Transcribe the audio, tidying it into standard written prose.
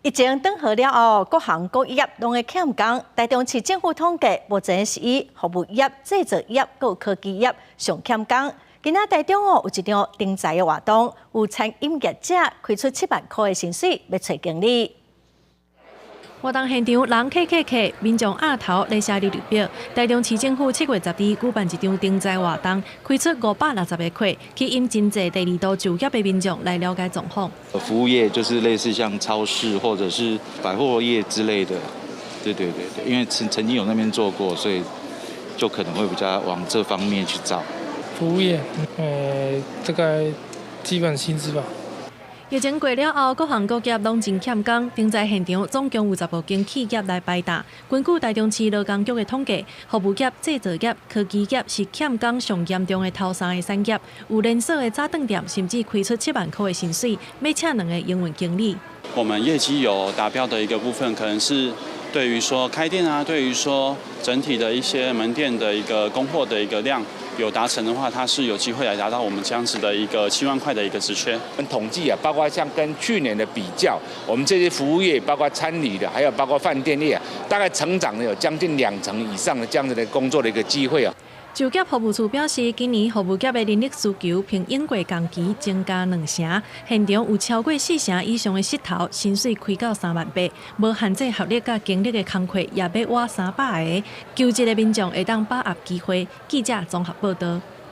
疫情转好了后，各行各业拢会欠工。台中市政府统计，目前是以服务业、制造业、和科技业上欠工。今仔台中有一场征才的活动，有餐饮业者开出7万块的薪水要找经理。 活动现场人客，民众额头来写日历表。台中市政府7月10日举办一场征才活动，开出560个块，去引真济第二度就业的民众来了解状况。服务业就是类似像超市或者是百货业之类的，对，因为曾经有那边做过，所以就可能会比较往这方面去找。服务业，这个基本薪资吧。 疫情过了后，各行各业拢真欠工。征才现场总共有15间企业来摆搭。根据台中市劳工局的统计，服务业、制造业、科技业是欠工上严重的头3个产业。有连锁的早顿店甚至开出7万块的薪水，要请2个营运经理。我们业绩有达标的一个部分，可能是对于说开店啊，对于说整体的一些门店的一个供货的一个量。 有达成的话，它是有机会来达到我们这样子的一个7万块的一个职缺。我们统计啊，包括像跟去年的比较，我们这些服务业，包括餐旅的，还有包括饭店业，大概成长了有将近2成以上的这样子的工作的一个机会啊。就业服务处表示，今年服务业的人力需求平应过工期增加2成，现场有超过4成以上的势头，薪水开到3万8，无限制学历甲经历的工课也要挖300个，求职的民众会当把握机会。记者综合报道。